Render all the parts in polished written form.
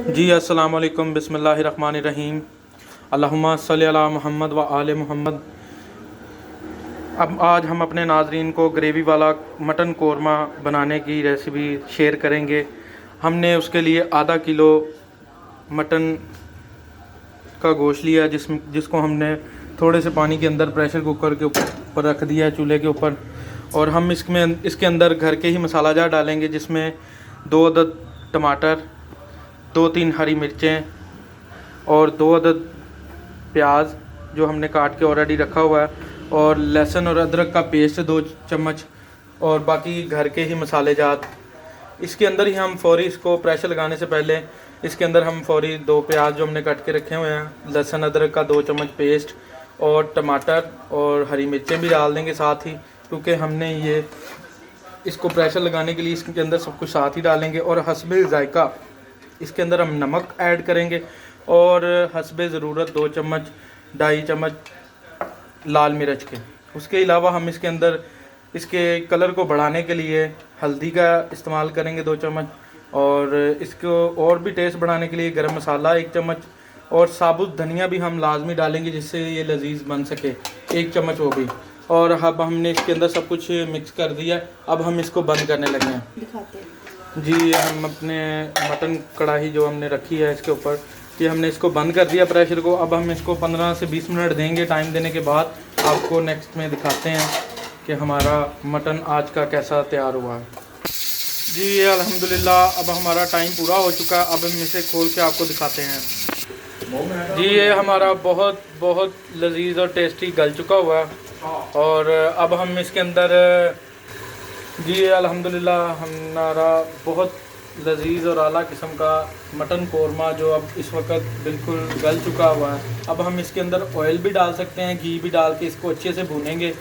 जी अस्सलाम वालेकुम, बिस्मिल्लाहिर्रहमानिर्रहीम, अल्लाहुम्मा सल्ली अला मुहम्मद व आले मुहम्मद। अब आज हम अपने नाज़रीन को ग्रेवी वाला मटन कोरमा बनाने की रेसिपी शेयर करेंगे। हमने उसके लिए आधा किलो मटन का गोश्त लिया, जिसको हमने थोड़े से पानी के अंदर प्रेशर कुकर के ऊपर रख दिया है, चूल्हे के ऊपर। और हम इसके अंदर घर के ही मसाला जार डालेंगे, जिसमें 2 अदद टमाटर, 2-3 हरी मिर्चें और 2 अदद प्याज जो हमने काट के ऑलरेडी रखा हुआ है, और लहसुन और अदरक का पेस्ट 2 चम्मच, और बाकी घर के ही मसाले जात। इसके अंदर ही हम फौरी इसको प्रेशर लगाने से पहले इसके अंदर हम फौरी 2 प्याज जो हमने कट के रखे हुए हैं, लहसुन अदरक का 2 चम्मच पेस्ट और टमाटर और हरी मिर्चें भी डाल देंगे साथ ही, क्योंकि हमने ये इसको प्रेशर लगाने के लिए इसके अंदर सब कुछ साथ ही डालेंगे। और हस्बे ज़ायका इसके अंदर हम नमक ऐड करेंगे, और हस्बे ज़रूरत 2 चम्मच 2.5 चम्मच लाल मिर्च के। उसके अलावा हम इसके अंदर इसके कलर को बढ़ाने के लिए हल्दी का इस्तेमाल करेंगे 2 चम्मच, और इसको और भी टेस्ट बढ़ाने के लिए गरम मसाला 1 चम्मच, और साबुत धनिया भी हम लाजमी डालेंगे जिससे ये लजीज बन सके, 1 चम्मच वो भी। और अब हमने इसके अंदर सब कुछ मिक्स कर दिया। अब हम इसको बंद करने लगे हैं। दिखाते हैं जी, हम अपने मटन कढ़ाई जो हमने रखी है इसके ऊपर, कि हमने इसको बंद कर दिया प्रेशर को। अब हम इसको 15 से 20 मिनट देंगे। टाइम देने के बाद आपको नेक्स्ट में दिखाते हैं कि हमारा मटन आज का कैसा तैयार हुआ है। जी अल्हम्दुलिल्लाह, अब हमारा टाइम पूरा हो चुका है। अब हम इसे खोल के आपको दिखाते हैं। जी, ये हमारा बहुत बहुत लजीज और टेस्टी गल चुका हुआ है। और अब हम इसके अंदर, जी अल्हम्दुलिल्लाह, हमारा बहुत लजीज और आला किस्म का मटन कोरमा जो अब इस वक्त बिल्कुल गल चुका हुआ है। अब हम इसके अंदर ऑयल भी डाल सकते हैं, घी भी डाल के इसको अच्छे से भूनेंगे,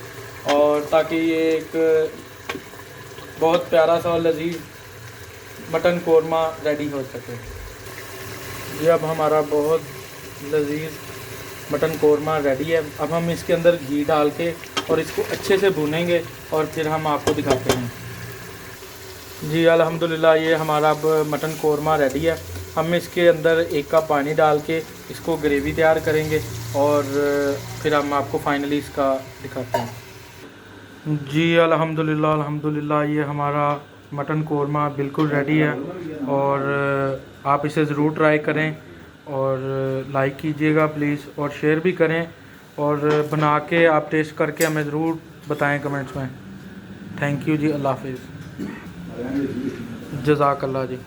और ताकि ये एक बहुत प्यारा सा और लजीज मटन कोरमा रेडी हो सके। ये अब हमारा बहुत लजीज मटन कोरमा रेडी है। अब हम इसके अंदर घी डाल के और इसको अच्छे से भूनेंगे, और फिर हम आपको दिखाते हैं। जी अल्हम्दुलिल्लाह, ये हमारा अब मटन कोरमा रेडी है। हम इसके अंदर 1 कप पानी डाल के इसको ग्रेवी तैयार करेंगे, और फिर हम आपको फाइनली इसका दिखाते हैं। जी अल्हम्दुलिल्लाह अल्हम्दुलिल्लाह, ये हमारा मटन कोरमा बिल्कुल रेडी है, और आप इसे ज़रूर ट्राई करें, और लाइक कीजिएगा प्लीज़, और शेयर भी करें, और बना के आप टेस्ट करके हमें ज़रूर बताएं कमेंट्स में। थैंक यू जी, अल्लाह हाफिज़, जज़ाकल्लाह जी।